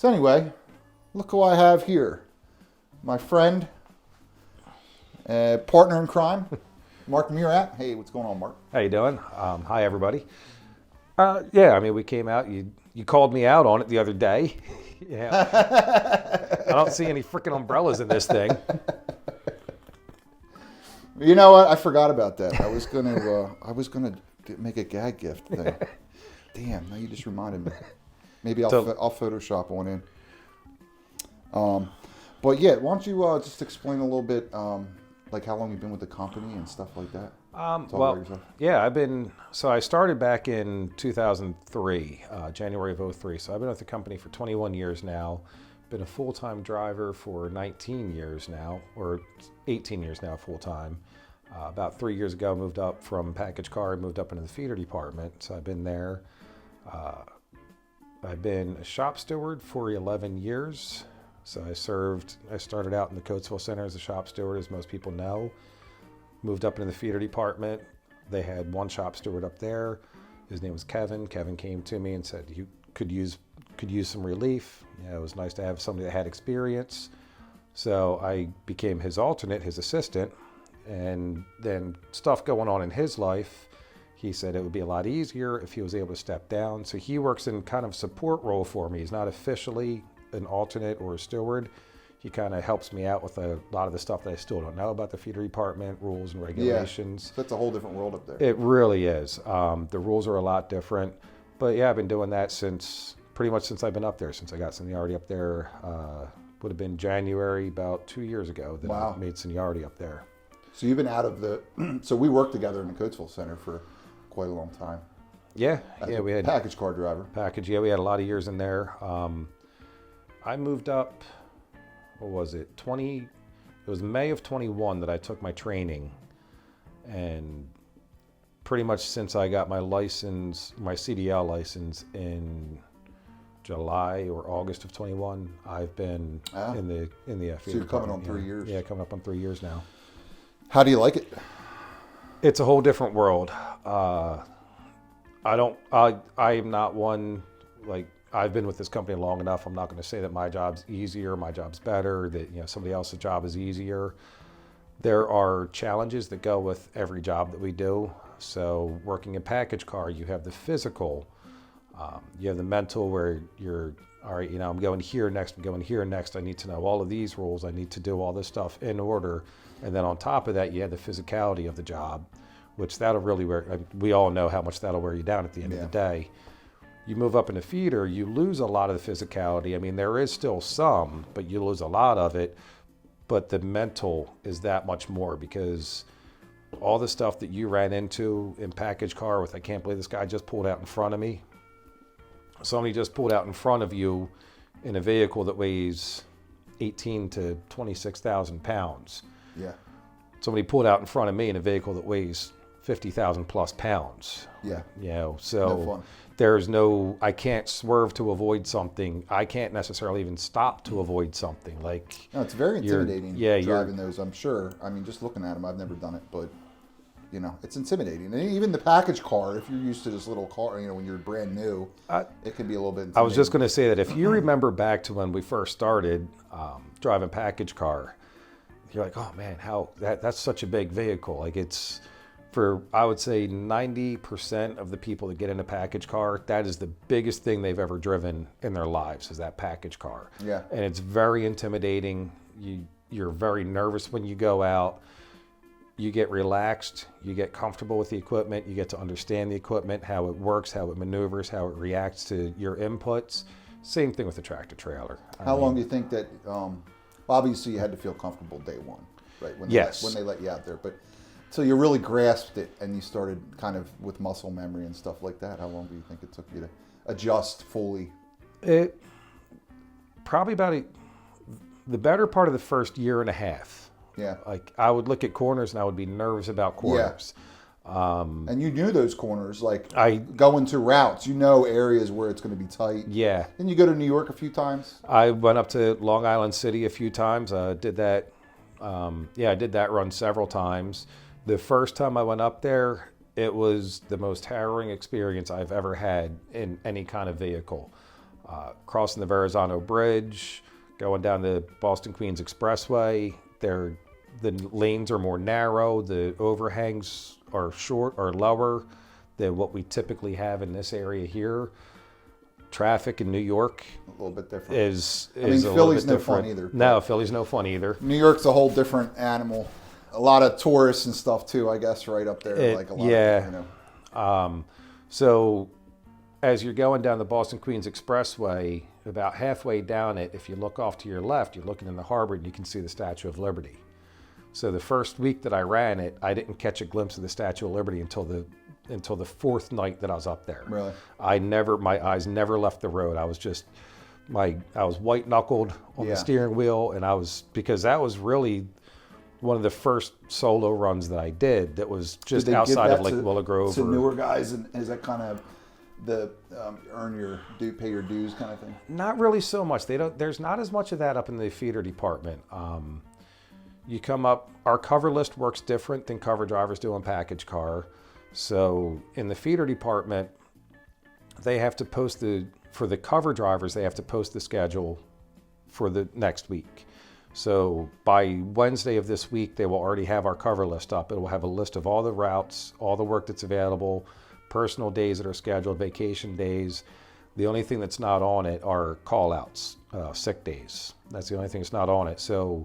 So anyway, look who I have here. My friend, partner in crime, Marc. Hey, what's going on, Marc? How you doing? Hi, everybody. Yeah, I mean, we came out. You called me out on it the other day. Yeah, I don't see any freaking umbrellas in this thing. You know what? I forgot about that. I was gonna make a gag gift thing. Damn! Now you just reminded me. Maybe I'll Photoshop one in. But yeah, why don't you just explain a little bit, like how long you've been with the company and stuff like that? Yeah, I started back in 2003, January of '03. So I've been with the company for 21 years now. Been a full-time driver for 19 years now, or 18 years now full-time. About 3 years ago, moved up from package car, moved up into the feeder department. So I've been there. I've been a shop steward for 11 years. So I started out in the Coatesville Center as a shop steward, as most people know. Moved up into the feeder department. They had one shop steward up there. His name was Kevin. Kevin came to me and said, "You could use some relief." It was nice to have somebody that had experience. So I became his alternate, his assistant. And then stuff going on in his life, he said it would be a lot easier if he was able to step down. So he works in kind of support role for me. He's not officially an alternate or a steward. He kind of helps me out with a lot of the stuff that I still don't know about the feeder department, rules and regulations. Yeah, that's a whole different world up there. It really is. The rules are a lot different. But yeah, I've been doing that pretty much since I've been up there, since I got seniority up there. Would have been January about 2 years ago that I made seniority up there. So you've been out of so we worked together in the Coatesville Center for quite a long time. Yeah, we had package car driver. We had a lot of years in there. I moved up, what was it? It was May of 21 that I took my training. And pretty much since I got my license, my CDL license in July or August of 21, I've been in the So you're coming on 3 years. Yeah, coming up on 3 years now. How do you like it? It's a whole different world. I am not one, like, I've been with this company long enough. I'm not going to say that my job's easier, my job's better, that somebody else's job is easier. There are challenges that go with every job that we do. So working in package car, you have the physical, you have the mental, where you're, all right, I'm going here next, I need to know all of these rules, I need to do all this stuff in order. And then on top of that, you have the physicality of the job, which that'll really we all know how much that'll wear you down at the end of the day. You move up in a feeder, you lose a lot of the physicality. I mean, there is still some, but you lose a lot of it. But the mental is that much more, because all the stuff that you ran into in package car with, I can't believe this guy just pulled out in front of me. Somebody just pulled out in front of you in a vehicle that weighs 18 to 26,000 pounds. Yeah. Somebody pulled out in front of me in a vehicle that weighs 50,000 plus pounds. Yeah. So no I can't swerve to avoid something. I can't necessarily even stop to avoid something. No, it's very intimidating driving those, I'm sure. I mean, just looking at them, I've never done it, but it's intimidating. And even the package car, if you're used to this little car, when you're brand new, it can be a little bit intimidating. I was just going to say that if you remember back to when we first started driving package car, you're like, oh man, that's such a big vehicle. Like, it's, for, I would say 90% of the people that get in a package car, that is the biggest thing they've ever driven in their lives, is that package car. Yeah. And it's very intimidating. You're very nervous when you go out. You get relaxed, you get comfortable with the equipment, you get to understand the equipment, how it works, how it maneuvers, how it reacts to your inputs. Same thing with the tractor trailer. How long do you think that, obviously you had to feel comfortable day one, right? When they let you out there, but so you really grasped it and you started kind of with muscle memory and stuff like that. How long do you think it took you to adjust fully? It probably the better part of the first year and a half. Yeah. Like, I would look at corners and I would be nervous about corners. Yeah. And you knew those corners, like going to routes, areas where it's going to be tight. Yeah. Didn't you go to New York a few times? I went up to Long Island City a few times. Did that. I did that run several times. The first time I went up there, it was the most harrowing experience I've ever had in any kind of vehicle. crossing the Verrazano Bridge, going down the Boston Queens Expressway. The lanes are more narrow. The overhangs are short or lower than what we typically have in this area here. Traffic in New York a little bit different. is I mean, a Philly's little bit no fun different. either. No, Philly's no fun either. New York's a whole different animal. A lot of tourists and stuff too, I guess, right up there. Like a lot of, So as you're going down the Boston Queens Expressway, about halfway down it, if you look off to your left, you're looking in the harbor and you can see the Statue of Liberty. So the first week that I ran it, I didn't catch a glimpse of the Statue of Liberty until the fourth night that I was up there. Really? My eyes never left the road. I was just, I was white knuckled on the steering wheel, and because that was really one of the first solo runs that I did that was just outside of like Willow Grove. To newer guys, and is that kind of the pay your dues kind of thing? Not really so much. There's not as much of that up in the feeder department. You come up, our cover list works different than cover drivers do on package car. So in the feeder department, they have to post for the cover drivers, they have to post the schedule for the next week. So by Wednesday of this week, they will already have our cover list up. It will have a list of all the routes, all the work that's available, personal days that are scheduled, vacation days. The only thing that's not on it are call-outs, sick days. That's the only thing that's not on it. So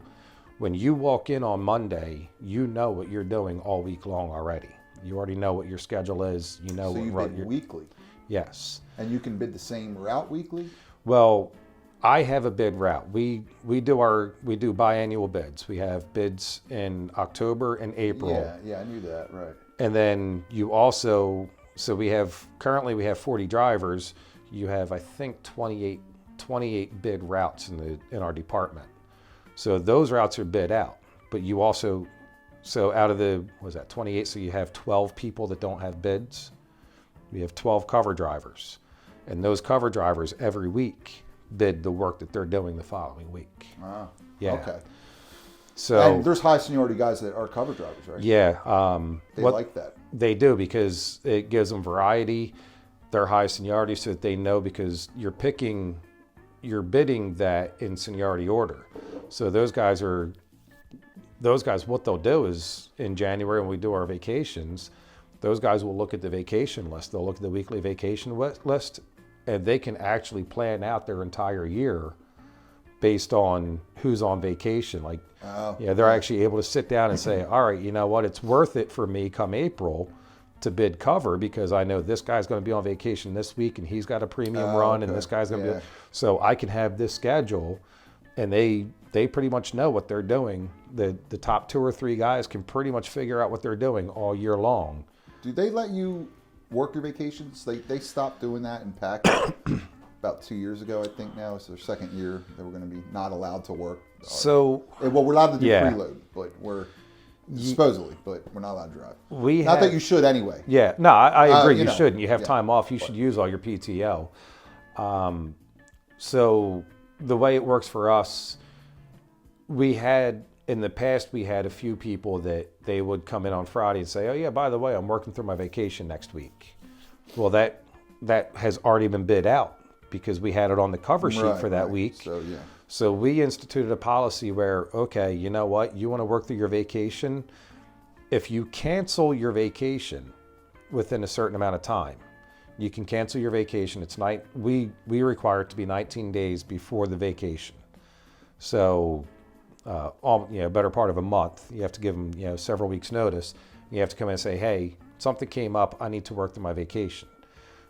when you walk in on Monday, you know what you're doing all week long already. You already know what your schedule is. You know so you what bid weekly? Yes. And you can bid the same route weekly? Well, I have a bid route. We do biannual bids. We have bids in October and April. Yeah, I knew that, right. And then you also, currently we have 40 drivers. You have, I think, 28 bid routes in our department. So those routes are bid out. But you also, so out of the, 28? So you have 12 people that don't have bids. We have 12 cover drivers. And those cover drivers every week bid the work that they're doing the following week. Ah, yeah. Okay. So and there's high seniority guys that are cover drivers, right? Yeah. They like that. They do, because it gives them variety. They're high seniority, so that they know, because you're bidding that in seniority order. So those guys, what they'll do is in January when we do our vacations, those guys will look at the vacation list. They'll look at the weekly vacation list, and they can actually plan out their entire year based on who's on vacation. Like, they're actually able to sit down and say, all right, you know what, it's worth it for me come April to bid cover, because I know this guy's going to be on vacation this week and he's got a premium run, and this guy's going to be, so I can have this schedule, and they pretty much know what they're doing. The top 2 or 3 guys can pretty much figure out what they're doing all year long. Do they let you work your vacations? They stopped doing that in PAC about 2 years ago, I think. Now it's their second year. They were going to be not allowed to work. So, well, we're allowed to do preload, but supposedly, but we're not allowed to drive. Not that you should anyway. Yeah, no, I agree. You shouldn't. You have time off. You should use all your PTO. So the way it works for us, in the past, we had a few people that they would come in on Friday and say, oh yeah, by the way, I'm working through my vacation next week. Well, that has already been bid out, because we had it on the cover sheet for that week. So we instituted a policy where, okay, you know what, you want to work through your vacation. If you cancel your vacation within a certain amount of time, you can cancel your vacation. We require it to be 19 days before the vacation. So, better part of a month. You have to give them, several weeks notice. You have to come in and say, hey, something came up. I need to work through my vacation.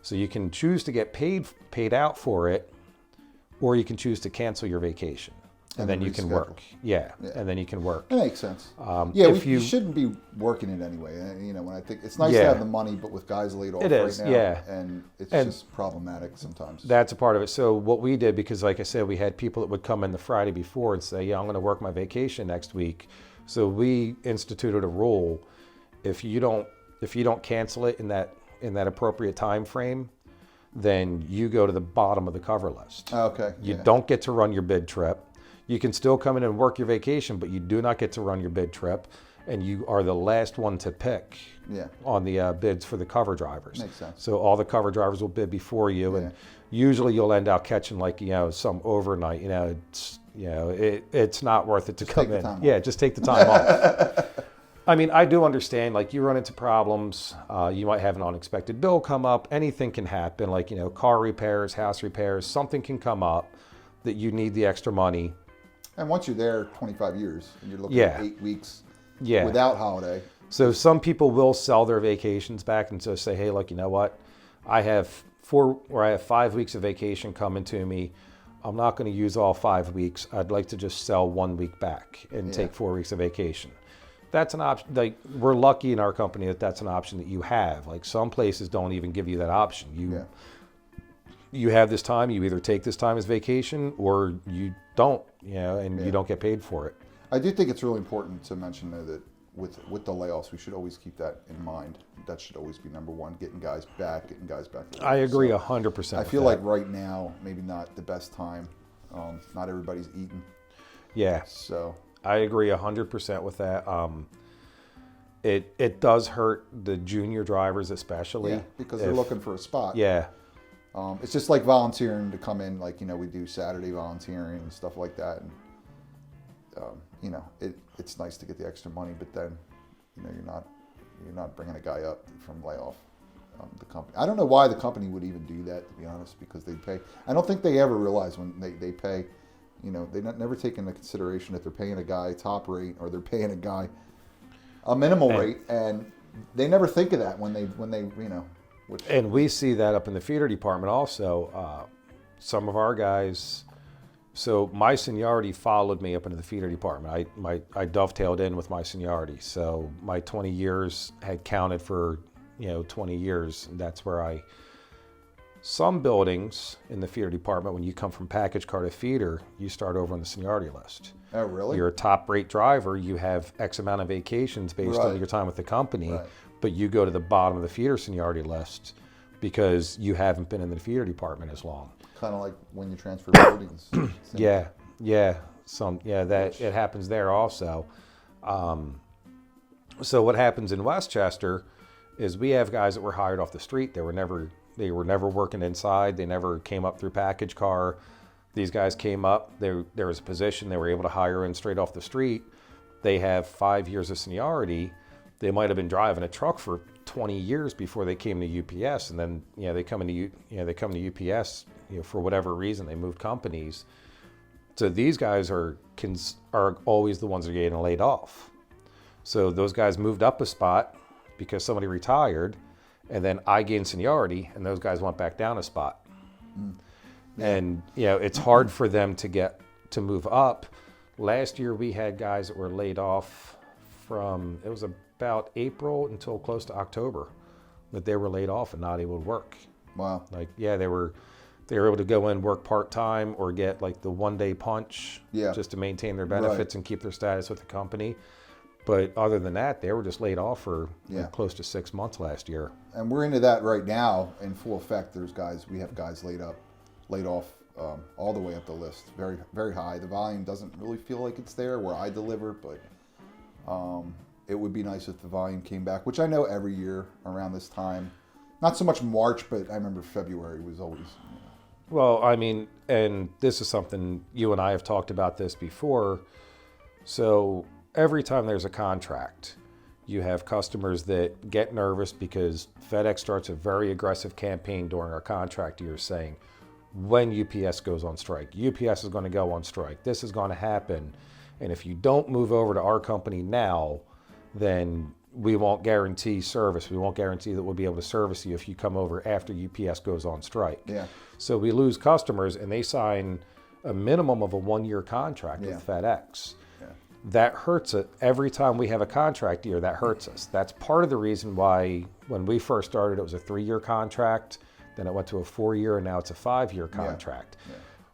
So you can choose to get paid out for it, or you can choose to cancel your vacation, and then you can work. Yeah, and then you can work. That makes sense. You shouldn't be working it anyway. When I think it's nice to have the money, but with guys laid off right now, and it's just problematic sometimes. That's a part of it. So what we did, because like I said, we had people that would come in the Friday before and say, yeah, I'm going to work my vacation next week. So we instituted a rule: if you don't cancel it in that appropriate time frame, then you go to the bottom of the cover list. Okay. You don't get to run your bid trip. You can still come in and work your vacation, but you do not get to run your bid trip. and you are the last one to pick on the bids for the cover drivers. Makes sense. So all the cover drivers will bid before you, and usually you'll end up catching like, some overnight. It's not worth it to come in. Yeah, just take the time off. I mean, I do understand, like, you run into problems. You might have an unexpected bill come up. Anything can happen, like, car repairs, house repairs, something can come up that you need the extra money. And once you're there 25 years and you're looking at 8 weeks without holiday. So some people will sell their vacations back and so say, hey, look, you know what? I have 5 weeks of vacation coming to me. I'm not going to use all 5 weeks. I'd like to just sell 1 week back and take 4 weeks of vacation. That's an option. Like, we're lucky in our company that that's an option that you have. Like, some places don't even give you that option. You have this time. You either take this time as vacation or you don't. And you don't get paid for it. I do think it's really important to mention though that with the layoffs, we should always keep that in mind. That should always be number one. Getting guys back. I agree 100%. I feel like right now maybe not the best time. Not everybody's eating. Yeah. So. I agree 100% with that. It does hurt the junior drivers especially. Because they're looking for a spot. Yeah. It's just like volunteering to come in, like, we do Saturday volunteering and stuff like that. And, it's nice to get the extra money, but then, you're not bringing a guy up from layoff. The company. I don't know why the company would even do that, to be honest, because they pay. I don't think they ever realize when they pay. They never take into consideration that they're paying a guy top rate or they're paying a guy a minimal rate, and they never think of that when they. And we see that up in the feeder department also. Some of our guys. So my seniority followed me up into the feeder department. I dovetailed in with my seniority. So my 20 years had counted for 20 years. And that's where some buildings in the feeder department, when you come from package car to feeder, you start over on the seniority list. Oh, really? You're a top rate driver. You have X amount of vacations based on your time with the company, but you go to the bottom of the feeder seniority list because you haven't been in the feeder department as long. Kind of like when you transfer buildings. It happens there also. So what happens in Westchester is we have guys that were hired off the street. They were never working inside. They never came up through package car. These guys came up. There was a position they were able to hire in straight off the street. They have 5 years of seniority. They might have been driving a truck for 20 years before they came to UPS, and then they come to UPS for whatever reason. They moved companies. So these guys are always the ones that are getting laid off. So those guys moved up a spot because somebody retired. And then I gained seniority, and those guys went back down a spot. And it's hard for them to move up. Last year we had guys that were laid off it was about April until close to October that they were laid off and not able to work. Wow. They were able to go in, work part-time, or get like the 1-day punch just to maintain their benefits and keep their status with the company. But other than that, they were just laid off for close to 6 months last year. And we're into that right now in full effect. We have guys laid off all the way up the list, very, very high. The volume doesn't really feel like it's there where I deliver, but it would be nice if the volume came back, which I know every year around this time. Not so much March, but I remember February was always. Well, I mean, and this is something you and I have talked about this before. So every time there's a contract, you have customers that get nervous because FedEx starts a very aggressive campaign during our contract year saying, when UPS goes on strike, UPS is going to go on strike. This is going to happen. And if you don't move over to our company now, then we won't guarantee service. We won't guarantee that we'll be able to service you if you come over after UPS goes on strike. Yeah. So we lose customers, and they sign a minimum of a 1-year contract with FedEx. That hurts it. Every time we have a contract year, that hurts us. That's part of the reason why when we first started, it was a 3-year contract, then it went to a 4-year, and now it's a 5-year contract.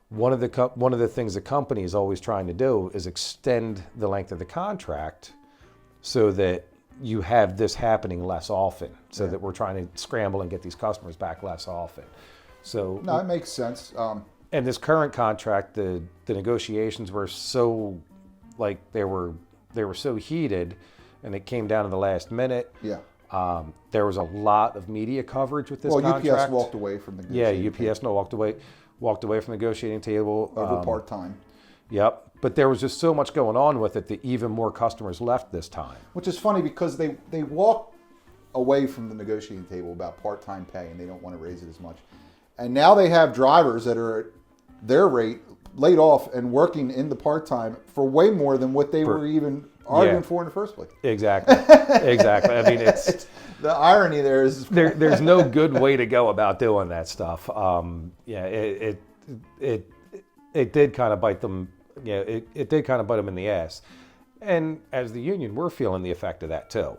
One of the things the company is always trying to do is extend the length of the contract so that you have this happening less often, so that we're trying to scramble and get these customers back less often. So no, it makes sense. And this current contract, the negotiations were so, like, they were so heated, and it came down to the last minute. Yeah. There was a lot of media coverage with this contract. UPS walked away from the negotiating table. walked away from the negotiating table. Over part-time. Yep. But there was just so much going on with it that even more customers left this time. Which is funny because they walked away from the negotiating table about part-time pay, and they don't want to raise it as much. And now they have drivers that are at their rate laid off and working in the part-time for way more than what they were even arguing for in the first place. Exactly. Exactly. I mean, it's the irony there is there's no good way to go about doing that stuff. It did kind of bite them. Yeah, it did kind of bite them in the ass. And as the union, we're feeling the effect of that too.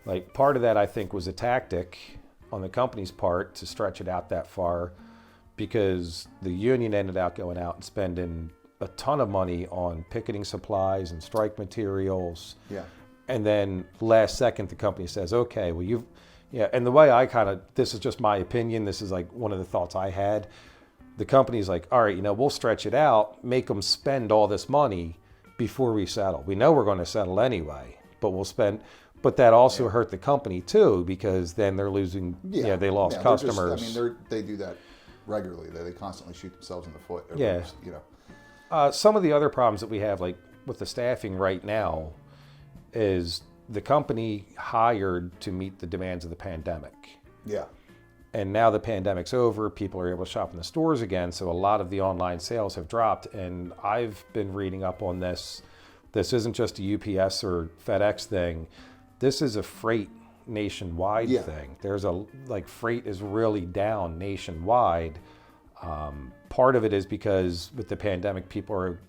Like part of that, I think, was a tactic on the company's part to stretch it out that far, because the union ended up going out and spending a ton of money on picketing supplies and strike materials. Yeah. And then last second, the company says, okay, well, and the way I this is just my opinion, this is like one of the thoughts I had. The company's like, all right, we'll stretch it out, make them spend all this money before we settle. We know we're going to settle anyway, but we'll spend. But that also hurt the company too, because then they're losing. Yeah, they lost customers. They do that regularly. They constantly shoot themselves in the foot. Some of the other problems that we have, like with the staffing right now, is the company hired to meet the demands of the pandemic. Yeah. And now the pandemic's over, people are able to shop in the stores again, so a lot of the online sales have dropped. And I've been reading up on this. This isn't just a UPS or FedEx thing. This is a freight nationwide thing. Freight is really down nationwide. Part of it is because with the pandemic, people are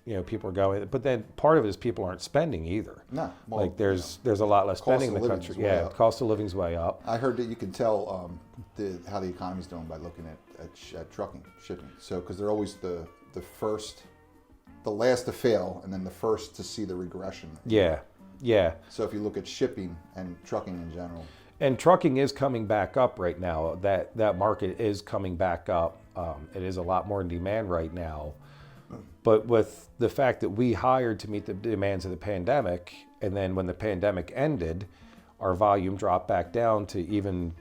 going, but then part of it is people aren't spending either. No. Well, there's a lot less spending in the country. Yeah, cost of living's way up. I heard that you can tell how the economy's doing by looking at trucking, shipping. So, because they're always the last to fail, and then the first to see the regression. Yeah. So if you look at shipping and trucking in general. And trucking is coming back up right now. That market is coming back up. It is a lot more in demand right now. But with the fact that we hired to meet the demands of the pandemic, and then when the pandemic ended, our volume dropped back down to even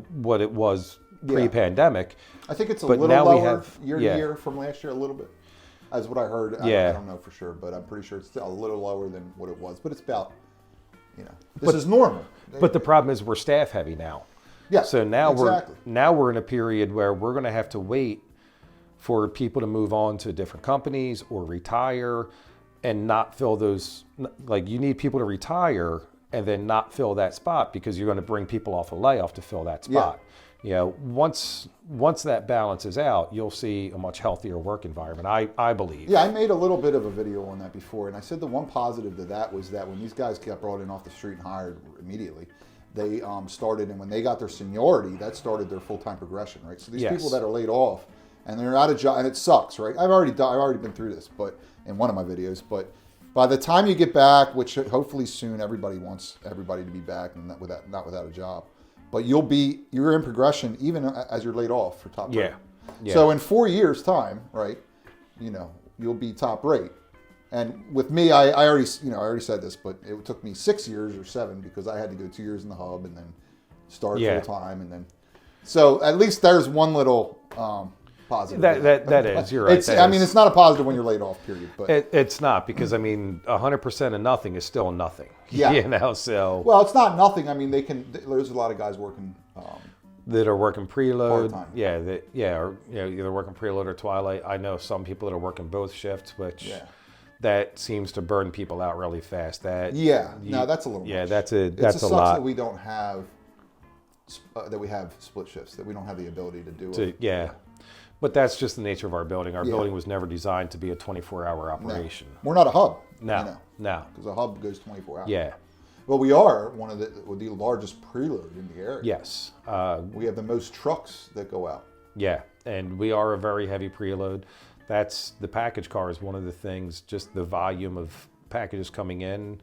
what it was pre-pandemic. I think it's a little lower year to year from last year, a little bit. That's what I heard. I don't know for sure, but I'm pretty sure it's still a little lower than what it was. But it's about, this is normal. But the problem is we're staff heavy now. Yeah. So now we're in a period where we're going to have to wait for people to move on to different companies or retire, and not fill those. Like, you need people to retire and then not fill that spot, because you're going to bring people off a layoff to fill that spot. Once that balances out, you'll see a much healthier work environment, I believe. Yeah, I made a little bit of a video on that before, and I said the one positive to that was that when these guys got brought in off the street and hired immediately, they started, and when they got their seniority, that started their full-time progression, right? So these people that are laid off and they're out of job, and it sucks, right? I've already been through this, but in one of my videos, but by the time you get back, which hopefully soon, everybody wants everybody to be back and not without a job. But you're in progression even as you're laid off for top rate. Yeah. So in 4 years' time, right, you'll be top rate. And with me, I already said this, but it took me 6 years or 7, because I had to go 2 years in the hub and then start full time, and then. So at least there's one little positive. That is, you're right. It's not a positive when you're laid off, period. But it's not, because 100% of nothing is still nothing. Yeah. So. Well, it's not nothing. I mean, there's a lot of guys working. That are working preload. Part-time. Or either working preload or twilight. I know some people that are working both shifts, which that seems to burn people out really fast. No, that's a little. Yeah, much. that's a sucks lot. That we don't have that we have split shifts, that we don't have the ability to do it. Yeah. But that's just the nature of our building. Our building was never designed to be a 24-hour operation. No. We're not a hub. No. Because a hub goes 24 hours. Yeah. Well, we are one of the largest preload in the area. Yes. We have the most trucks that go out. Yeah, and we are a very heavy preload. That's the package car is one of the things, just the volume of packages coming in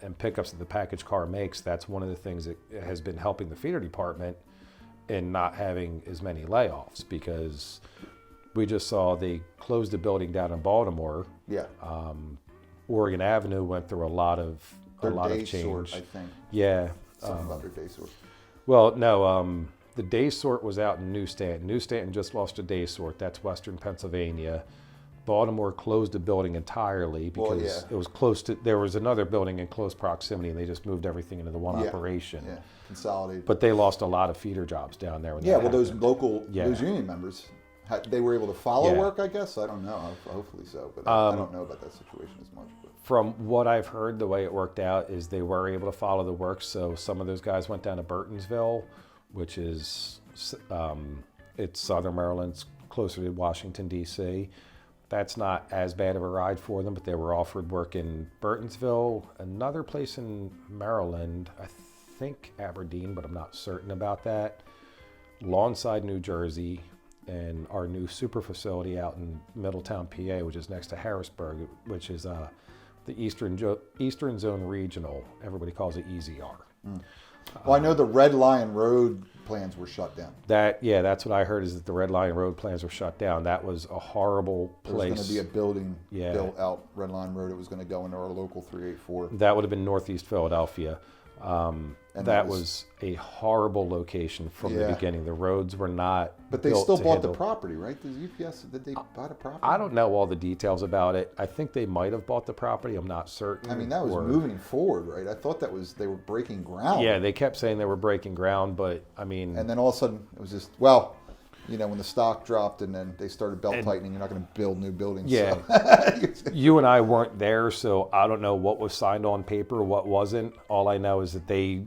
and pickups that the package car makes. That's one of the things that has been helping the feeder department in not having as many layoffs, because we just saw they closed a building down in Baltimore. Yeah. Oregon Avenue went through a lot of a lot of change. Sort, I think. Yeah. Something about their day sort. Well, no, the day sort was out in New Stanton. New Stanton just lost a day sort. That's Western Pennsylvania. Baltimore closed the building entirely because it was close to, there was another building in close proximity, and they just moved everything into the one operation. Yeah, consolidated. But they lost a lot of feeder jobs down there. When well, those local, those union members, they were able to follow work, I guess. I don't know. Hopefully so, but I don't know about that situation as much. But. From what I've heard, the way it worked out is they were able to follow the work. So some of those guys went down to Burtonsville, which is, it's Southern Maryland, closer to Washington, D.C. That's not as bad of a ride for them, but they were offered work in Burtonsville, another place in Maryland, I think Aberdeen, but I'm not certain about that, Lawnside, New Jersey, and our new super facility out in Middletown, PA, which is next to Harrisburg, which is the Eastern Zone Regional. Everybody calls it EZR. Well, I know the Red Lion Road plans were shut down. That's what I heard, is that the Red Lion Road plans were shut down. That was a horrible place. There was going to be a building built out Red Lion Road. It was going to go into our local 384. That would have been Northeast Philadelphia. That was a horrible location from the beginning. The roads were not But they still bought the property, right? Does UPS, did they buy the property? I don't know all the details about it. I think they might have bought the property. I'm not certain. I mean, that was moving forward, right? I thought they were breaking ground. Yeah, they kept saying they were breaking ground, but I mean... And then all of a sudden, it was just, when the stock dropped and then they started belt tightening, you're not going to build new buildings. Yeah. So. You and I weren't there, so I don't know what was signed on paper, what wasn't. All I know is that they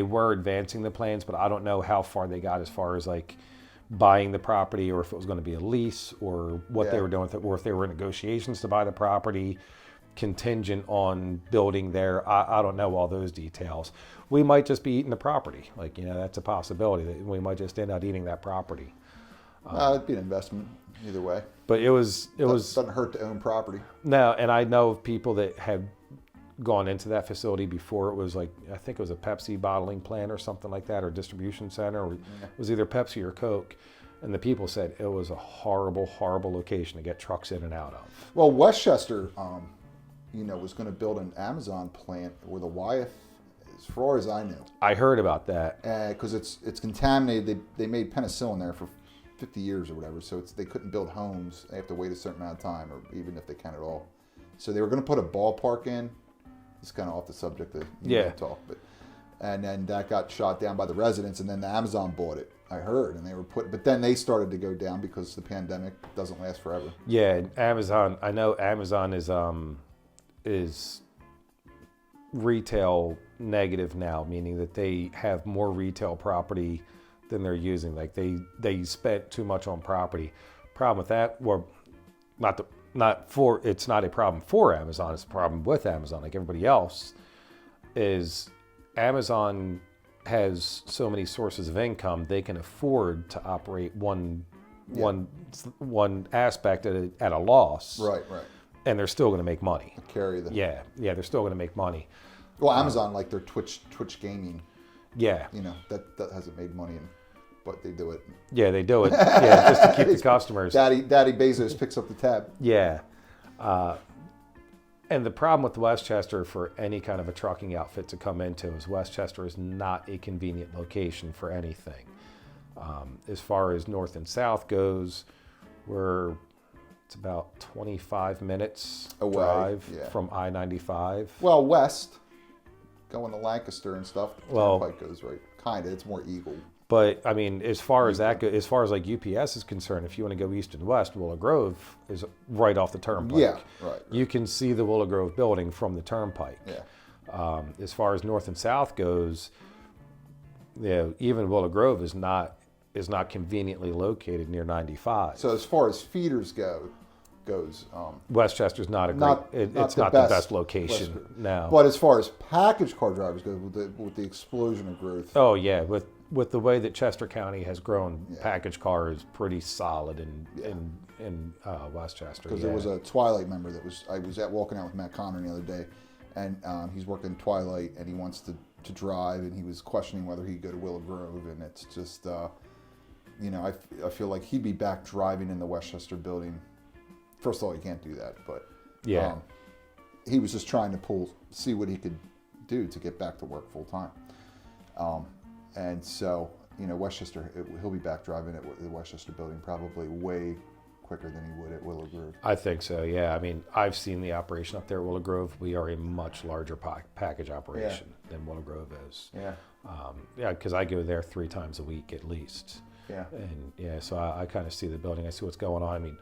were advancing the plans, but I don't know how far they got as far as like buying the property, or if it was going to be a lease, or what they were doing with it, or if they were in negotiations to buy the property contingent on building there. I don't know all those details. We might just be eating the property. That's a possibility that we might just end up eating that property. It'd be an investment either way. But it doesn't hurt to own property. No, and I know of people that have gone into that facility before. It was I think it was a Pepsi bottling plant or something like that, or distribution center, or it was either Pepsi or Coke. And the people said it was a horrible, horrible location to get trucks in and out of. Well, Westchester, was going to build an Amazon plant where the Wyeth, as far as I knew. I heard about that. Because it's contaminated. They made penicillin there for 50 years or whatever, so they couldn't build homes. They have to wait a certain amount of time, or even if they can at all. So they were going to put a ballpark in. It's kind of off the subject of talk, and then that got shot down by the residents, and then the Amazon bought it. I heard, and but then they started to go down because the pandemic doesn't last forever. Yeah, Amazon. I know Amazon is retail negative now, meaning that they have more retail property than they're using. They spent too much on property. Problem with that, it's not a problem for Amazon, it's a problem with Amazon. Like everybody else, is Amazon has so many sources of income, they can afford to operate one aspect at a loss. Right. And they're still going to make money. Carry the they're still going to make money. Well, Amazon, like their Twitch gaming. Yeah. That hasn't made money, but they do it. Yeah, they do it. Yeah, just to keep the customers. Daddy Bezos picks up the tab. Yeah. And the problem with Westchester for any kind of a trucking outfit to come into is Westchester is not a convenient location for anything. As far as north and south goes, it's about 25 minutes away, drive from I-95. Well, west, going to Lancaster and stuff, the turnpike goes right. Kind of, it's more Eagle. But I mean, as far as that goes, as far as like UPS is concerned, if you want to go east and west, Willow Grove is right off the turnpike. Yeah, right. You can see the Willow Grove building from the turnpike. Yeah. As far as north and south goes, even Willow Grove is not conveniently located near 95. So as far as feeders goes, Westchester's not it's not the best location now. But as far as package car drivers go, with the explosion of growth. Oh yeah, with the way that Chester County has grown, package car is pretty solid in Westchester. Because there was a Twilight member I was walking out with Matt Conner the other day, and he's working Twilight and he wants to drive, and he was questioning whether he'd go to Willow Grove, and it's just I feel like he'd be back driving in the Westchester building. First of all, you can't do that, but he was just trying to see what he could do to get back to work full time. And so, Westchester, he'll be back driving at the Westchester building probably way quicker than he would at Willow Grove. I think so, yeah. I mean, I've seen the operation up there at Willow Grove. We are a much larger package operation than Willow Grove is. Yeah. Because I go there 3 times a week at least. Yeah. And so I kind of see the building. I see what's going on. I mean,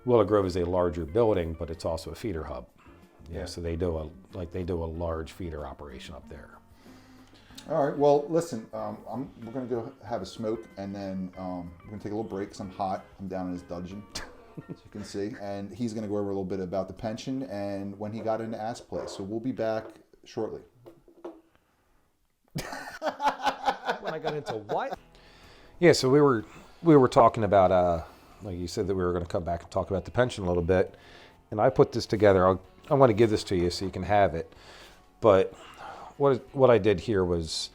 Willow Grove is a larger building, but it's also a feeder hub. Yeah. So they do a large feeder operation up there. All right. Well, listen, we're going to go have a smoke, and then we're going to take a little break because I'm hot. I'm down in his dungeon, as you can see. And he's going to go over a little bit about the pension and when he got into Ask Play. So we'll be back shortly. When I got into what? Yeah, so we were talking about, like you said, that we were going to come back and talk about the pension a little bit. And I put this together. I'm going to give this to you so you can have it. But what I did here was,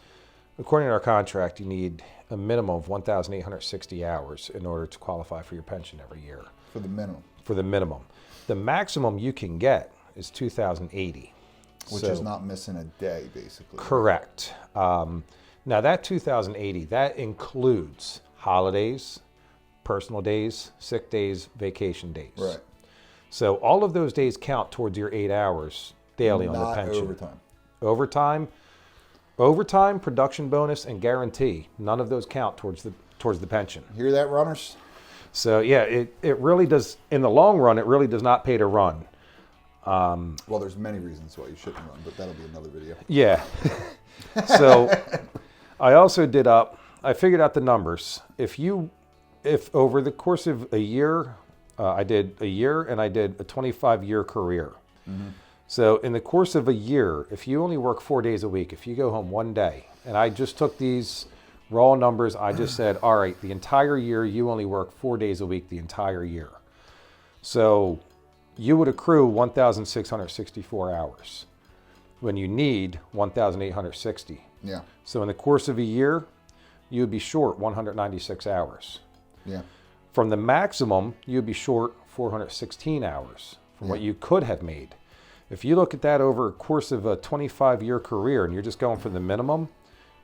according to our contract, you need a minimum of 1,860 hours in order to qualify for your pension every year. For the minimum. For the minimum. The maximum you can get is 2,080. Which is not missing a day, basically. Correct. Now that 2,080, that includes holidays, personal days, sick days, vacation days. Right. So all of those days count towards your 8 hours daily on the pension. Overtime. Overtime, production bonus, and guarantee. None of those count towards the pension. Hear that, runners? So yeah, it really does. In the long run, it really does not pay to run. Well, there's many reasons why you shouldn't run, but that'll be another video. Yeah. So I also I figured out the numbers. If over the course of a year, I did a year and I did a 25-year career. Mm-hmm. So in the course of a year, if you only work 4 days a week, if you go home one day, and I just took these raw numbers, I just said, all right, the entire year, you only work 4 days a week the entire year. So you would accrue 1,664 hours when you need 1,860. Yeah. So in the course of a year, you would be short 196 hours. Yeah. From the maximum, you'd be short 416 hours from what you could have made. If you look at that over a course of a 25-year career and you're just going for the minimum,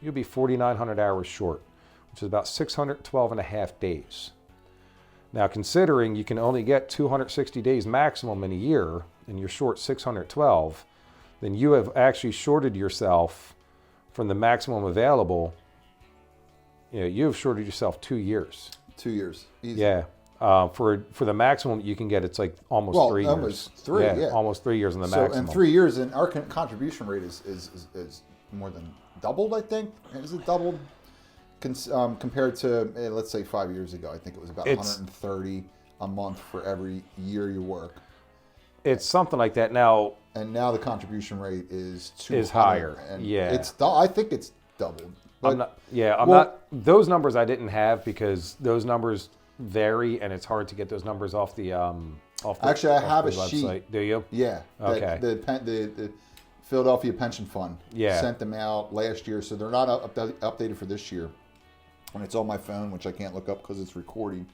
you'll be 4,900 hours short, which is about 612 and a half days. Now, considering you can only get 260 days maximum in a year and you're short 612, then you have actually shorted yourself from the maximum available. You have shorted yourself 2 years. 2 years. Easy. Yeah. For the maximum you can get, it's like almost 3 years. Almost 3, yeah. Almost 3 years in the maximum. So in 3 years, and our contribution rate is more than doubled, I think. Is it doubled? Compared to, let's say 5 years ago, I think it was about 130 a month for every year you work. It's something like that now. And now the contribution rate is higher. And yeah. I think it's doubled. But, I'm not. Those numbers I didn't have because those numbers vary, and it's hard to get those numbers off the Actually, I have a website. Sheet. Do you? Yeah. Okay. The Philadelphia Pension Fund sent them out last year, so they're not updated for this year. And it's on my phone, which I can't look up because it's recording.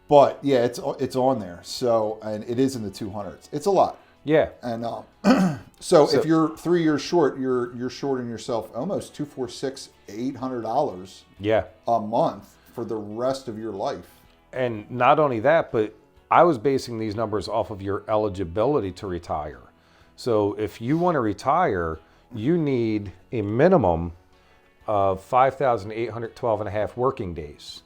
But yeah, it's on there. So, and it is in the 200s. It's a lot. Yeah. And so if you're 3 years short, you're shorting yourself almost $800 a month for the rest of your life. And not only that, but I was basing these numbers off of your eligibility to retire. So if you want to retire, you need a minimum of 5,812 and a half working days.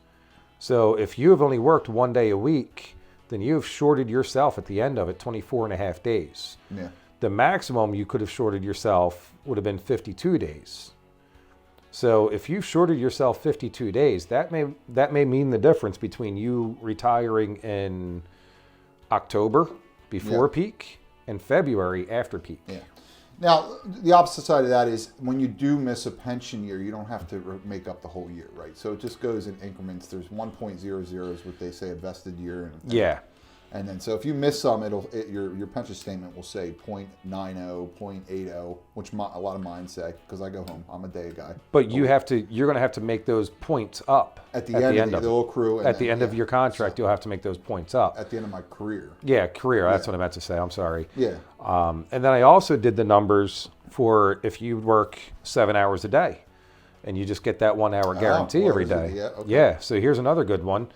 So if you have only worked 1 day a week, then you have shorted yourself at the end of it 24 and a half days. Yeah. The maximum you could have shorted yourself would have been 52 days. So if you've shorted yourself 52 days, that may mean the difference between you retiring in October before peak and February after peak. Yeah. Now, the opposite side of that is when you do miss a pension year, you don't have to make up the whole year, right? So it just goes in increments. There's 1.00 is what they say, a vested year. And then, so if you miss some, your pension statement will say 0.90, 0.80, which a lot of mine say, because I go home. I'm a day guy. But you're going to have to make those points up at the end of they'll accrue. At the end of your contract, you'll have to make those points up. At the end of my career. Yeah, career. That's what I meant to say. I'm sorry. Yeah. And then I also did the numbers for if you work 7 hours a day, and you just get that 1 hour guarantee every day. Yeah. Okay. Yeah. So here's another good one.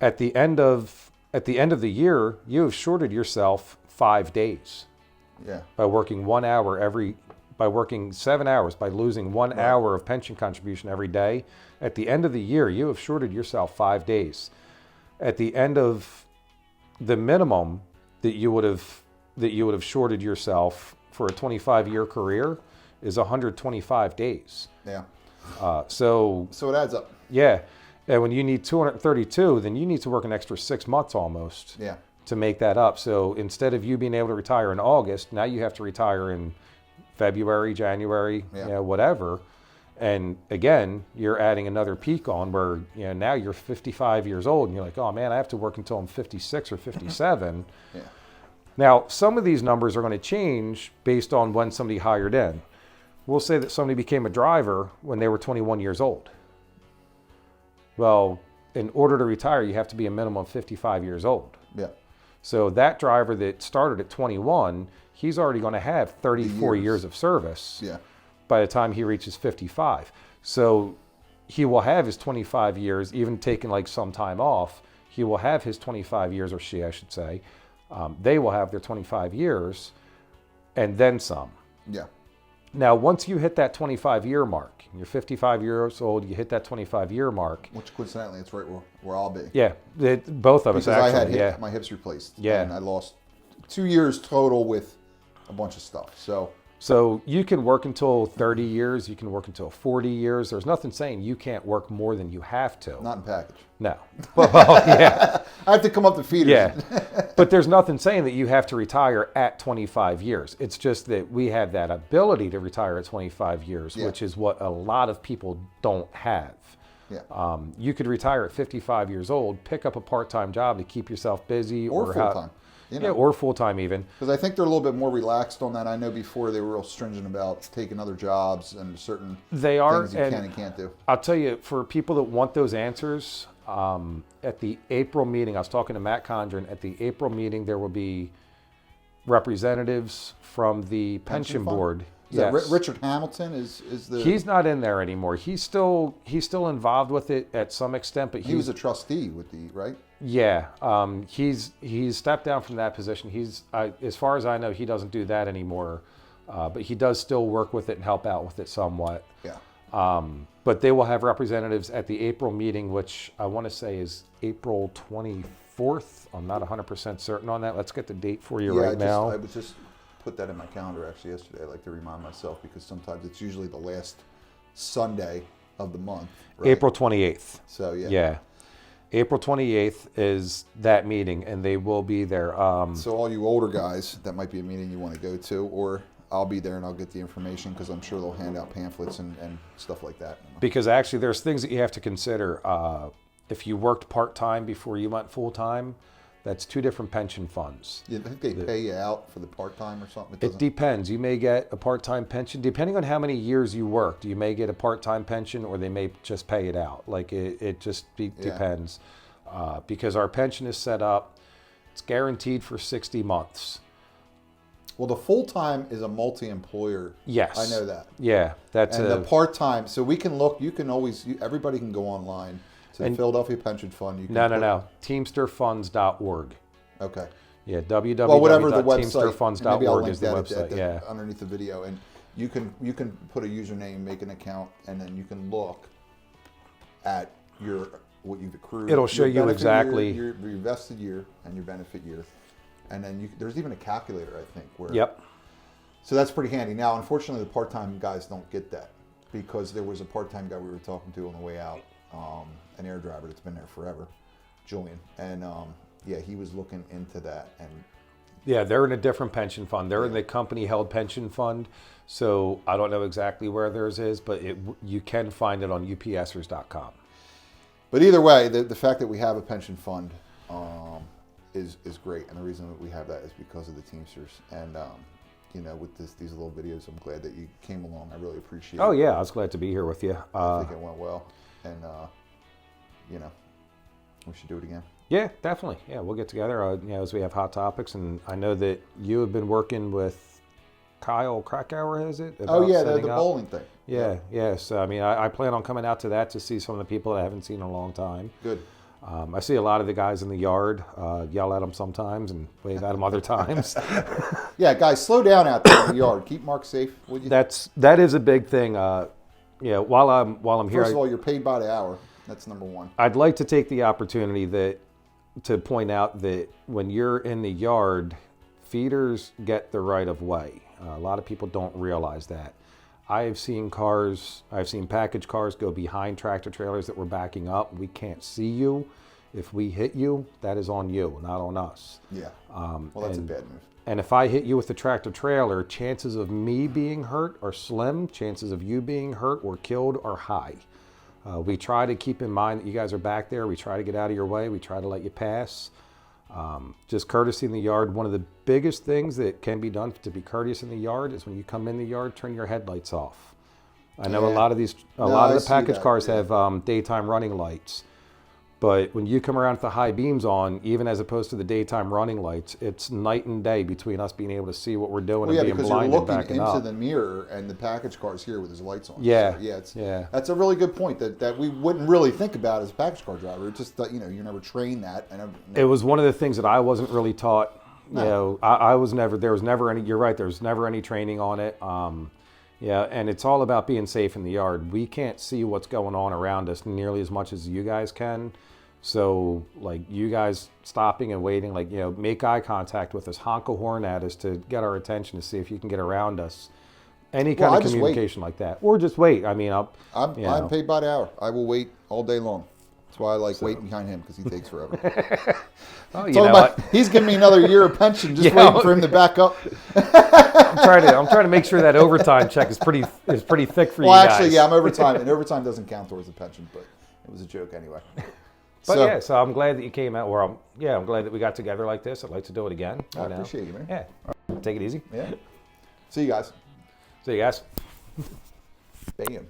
At the end of the year, you have shorted yourself 5 days. Yeah. By working 1 hour by working 7 hours, by losing 1 hour of pension contribution every day. At the end of the year, you have shorted yourself 5 days. At the end of the minimum that you would have shorted yourself for a 25-year career is 125 days. Yeah. So it adds up. Yeah. And when you need 232, then you need to work an extra 6 months almost to make that up. So instead of you being able to retire in August, now you have to retire in February, January, whatever. And again, you're adding another peak on where now you're 55 years old and you're like, oh man, I have to work until I'm 56 or 57. Yeah. Now, some of these numbers are going to change based on when somebody hired in. We'll say that somebody became a driver when they were 21 years old. Well, in order to retire, you have to be a minimum of 55 years old. Yeah. So that driver that started at 21, he's already going to have 34 years of service by the time he reaches 55. So he will have his 25 years, even taking like some time off, he will have his 25 years, or she, I should say. They will have their 25 years and then some. Yeah. Now, once you hit that 25-year mark, you're 55 years old, you hit that 25-year mark. Which coincidentally, it's right where I'll be. Yeah, both of us actually. Because I had my hips replaced. Yeah. And I lost 2 years total with a bunch of stuff. So you can work until 30 years, you can work until 40 years. There's nothing saying you can't work more than you have to. Not in package. No. Well, yeah. I have to come up to feeders. Yeah. But there's nothing saying that you have to retire at 25 years. It's just that we have that ability to retire at 25 years, which is what a lot of people don't have. Yeah. You could retire at 55 years old, pick up a part-time job to keep yourself busy. Or full-time. Or full-time even. Because I think they're a little bit more relaxed on that. I know before they were real stringent about taking other jobs and certain things you can and can't do. I'll tell you, for people that want those answers, at the April meeting, I was talking to Matt Condren, at the April meeting there will be representatives from the pension board. Is that Richard Hamilton is the... He's not in there anymore. He's still involved with it at some extent, but he was a trustee with the, right? Yeah, he's stepped down from that position. As far as I know, he doesn't do that anymore, but he does still work with it and help out with it somewhat. Yeah. But they will have representatives at the April meeting, which I want to say is April 24th. I'm not 100% certain on that. Let's get the date for you now. I was just put that in my calendar actually yesterday. I like to remind myself because sometimes it's usually the last Sunday of the month. Right? April 28th. So yeah. April 28th is that meeting, and they will be there. So all you older guys, that might be a meeting you want to go to, or I'll be there and I'll get the information because I'm sure they'll hand out pamphlets and stuff like that. Because actually there's things that you have to consider. If you worked part-time before you went full-time, that's 2 different pension funds. You think they pay you out for the part-time or something? It depends. You may get a part-time pension. Depending on how many years you worked, you may get a part-time pension or they may just pay it out. Like it just depends. Because our pension is set up, it's guaranteed for 60 months. Well, the full-time is a multi-employer. Yes. I know that. Yeah. The part-time, so we can look, everybody can go online to the Philadelphia Pension Fund. No. Teamsterfunds.org. Okay. Yeah, www.teamsterfunds.org is the website. Underneath the video, and you can put a username, make an account, and then you can look at what you've accrued. It'll show you exactly your vested year and your benefit year, and then there's even a calculator, I think. Yep. So that's pretty handy. Now, unfortunately, the part-time guys don't get that because there was a part-time guy we were talking to on the way out, an air driver that's been there forever, Julian, and he was looking into that. And yeah, they're in a different pension fund. They're in the company-held pension fund, so I don't know exactly where theirs is, but you can find it on upsers.com. But either way, the fact that we have a pension fund is great, and the reason that we have that is because of the Teamsters. And you know, with these little videos, I'm glad that you came along. I really appreciate it. Oh yeah, I was glad to be here with you. I think it went well, and you know, we should do it again. Yeah, definitely. Yeah, we'll get together. You know, as we have hot topics, and I know that you have been working with Kyle Krakauer, is it? Oh yeah, the bowling thing. Yeah, yes. I mean, I plan on coming out to that to see some of the people that I haven't seen in a long time. Good. I see a lot of the guys in the yard, yell at them sometimes and wave at them other times. Yeah, guys, slow down out there in the yard. Keep Mark safe, would you? That is a big thing. Yeah, while I'm here. First of all, you're paid by the hour. That's number one. I'd like to take the opportunity to point out that when you're in the yard, feeders get the right of way. A lot of people don't realize that. I've seen package cars go behind tractor trailers that were backing up. We can't see you. If we hit you, that is on you, not on us. Yeah. Well, that's a bad move. And if I hit you with the tractor trailer, chances of me being hurt are slim. Chances of you being hurt or killed are high. We try to keep in mind that you guys are back there. We try to get out of your way. We try to let you pass. Just courtesy in the yard. One of the biggest things that can be done to be courteous in the yard is when you come in the yard, turn your headlights off. I know a lot of the package cars have daytime running lights, but when you come around with the high beams on, even as opposed to the daytime running lights, it's night and day between us being able to see what we're doing and being blind and backing up. Because you're looking into the mirror and the package car's here with his lights on. Yeah, so, that's a really good point that we wouldn't really think about as a package car driver. It's just that, you know, you're never trained that. It was one of the things that I wasn't really taught. No. You know, I was never. There was never any. You're right. There's never any training on it. Yeah, and it's all about being safe in the yard. We can't see what's going on around us nearly as much as you guys can. So, like, you guys stopping and waiting, like, you know, make eye contact with us, honk a horn at us to get our attention to see if you can get around us. Any kind of communication like that. Or just wait. I mean, I'm paid by the hour. I will wait all day long. That's why I like waiting behind him, because he takes forever. Oh, you know what? He's giving me another year of pension, just waiting for him to back up. I'm trying to make sure that overtime check is pretty thick for you guys. Well, actually, yeah, I'm overtime, and overtime doesn't count towards the pension, but it was a joke anyway. But so I'm glad that you came out. I'm glad that we got together like this. I'd like to do it again. I appreciate you, man. Yeah. Take it easy. Yeah. See you guys. See you guys. Bam.